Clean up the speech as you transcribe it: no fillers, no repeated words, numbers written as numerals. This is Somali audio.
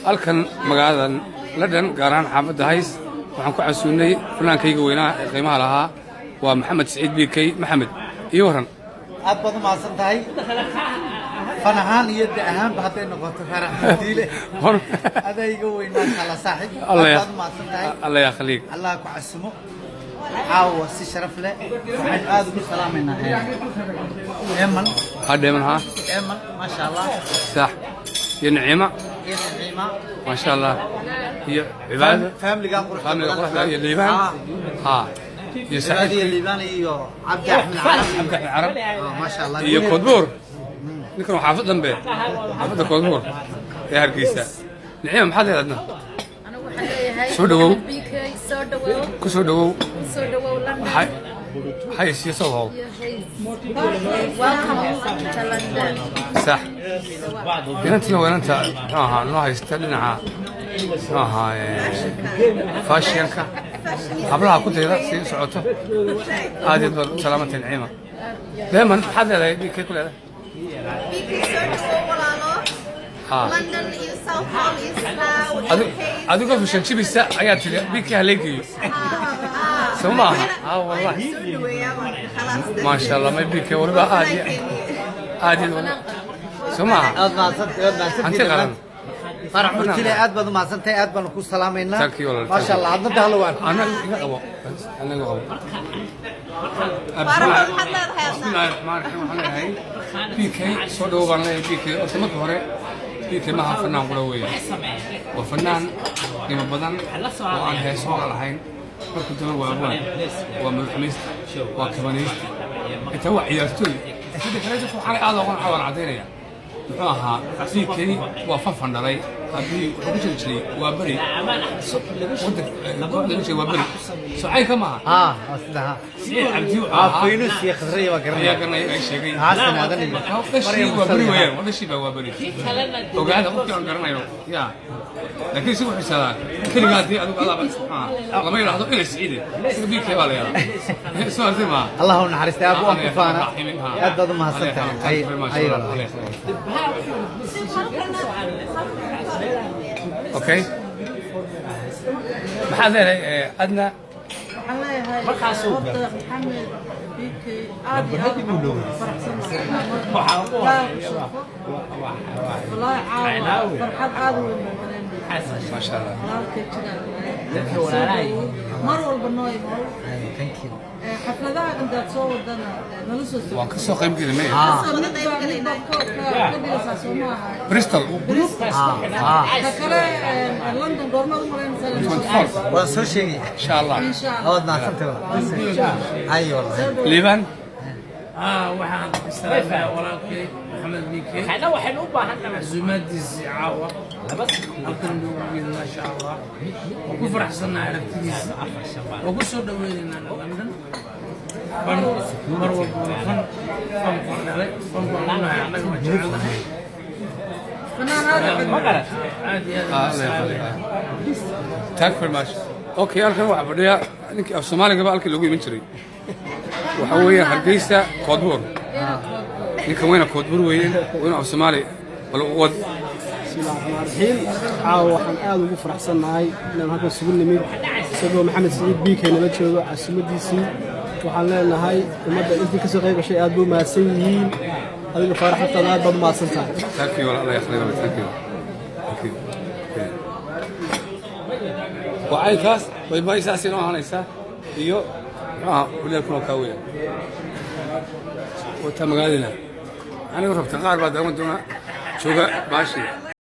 halkan magaaladan London gaaraan xaafadda Hays waxaan ku casuunay fanaankaygii weynaa ee qiimaha lahaa waa Maxamed Saciid Bikey Maxamed iyo waran aad baad u mahadsan tahay fanahan iyo daahan baad noqoto faraxdiile adayga weynaa kala saaxib aad baad u mahadsan tahay Allah ya khaliik Allah ku casumo caawa si sharaf leh waxaan aad ugu salaameynaa Eeman Eeman ma sha Allah صح يا نعيمة ما شاء الله هي عبادة فاميلي قرح يا ليبان يا سعيد يا ليبان يا عبد الرحمن عرب ما شاء الله يا كودبور نكون حافظ ذنبه حافظ كودبور يا هرقيسة نعيمة ما حد يعدنا سودو كسودو هاي سيسوه صح أنت نوع يستلنا فاشينك قبلها كنت يرأسي سعوته هذه سلامة النعيمة دائما حد لا يبيك كل هذا London is South Hall is now أدوك في شنشيب الساعة آيات بيك هليكي سمعها والله ما شاء الله ما يبيك ولا عادي سمعها أنت غلط فرح مرتلي أد بدو ما سنتي أد بنو سلامينا ما شاء الله عدنا دهلوان أنا بيكي صدوا بنا بيكي أسمع كهره بيكي ما فنان قلوي وفنان لما بدن وأن هي صور الحين كنت أنا وأبوه ومحمست وكبنيست يتوع يرتوي أكيد كذا يشوفوا حالي هذا وأنا حوار عديني معها بيكي وففن علي أبي وكل شيء وابري ودك شيء وابري سعي كمان أصلها عبدي فينوس يا خضرية وقرنية يا قرنية أي شيء حسن هذا اللي شيء وابري وين ولا شيء وابري وقاعد أقول كم قرنية يا لكن شو حسنا كل قاعد أقول الله بس الله ما يلاحظوا إلا سعيدة بيك يا ولا يا سؤال زي ما الله نحرست أبو أكفانا أدد ما هسنت أيوة أوكي محاذر أدنى مرخصو محمد بيكي عادي والله عاوي فرحات عادي ما شاء الله مر والبنوي حفلتها عند تصور دنا نلصق وكسو قيم كده مين بريستول لندن قرنا مرين وسوشي إن شاء الله أود نعرفه أيوة ليبان waxaan islaamay walaalkay Maxamed Bikey xana waxaan u baahanaa macsuumaadiisa caawa halkan dhawaan ma sha Allah ku faraxsanahay aragtidiisa oo ku soo dhaweynayna London mar walba fan qonale fan qonale anaga ma jecelnahay فنان هذا thank you very much okay halkan waxa fadhiya ninkii af Soomaaliga ba halkii lagu iman jiray waxa weeye Hargeysa Koodbuur ninka weyna Koodbuur weeyeen weyna af Soomaali bal wad bismillahir rahmanir rahim caawa waxaan aad ugu faraxsanahay inaan halkan sugu nimid isagoo Maxamed Saciid Bikey nala joogo caasimadiisii waxaan leenahay ummadda intii ka soo qayb gashay aad buu mahadsan yihiin adiga faraxta aad baad mahadsan tahay thank you Allah yakhliiga thank you وعي كاس ما يساسي نوع هنيسا iyo waliya kuna ka weyn oo ta magaalada aniga rabtaan qaar baad doona jooga baashi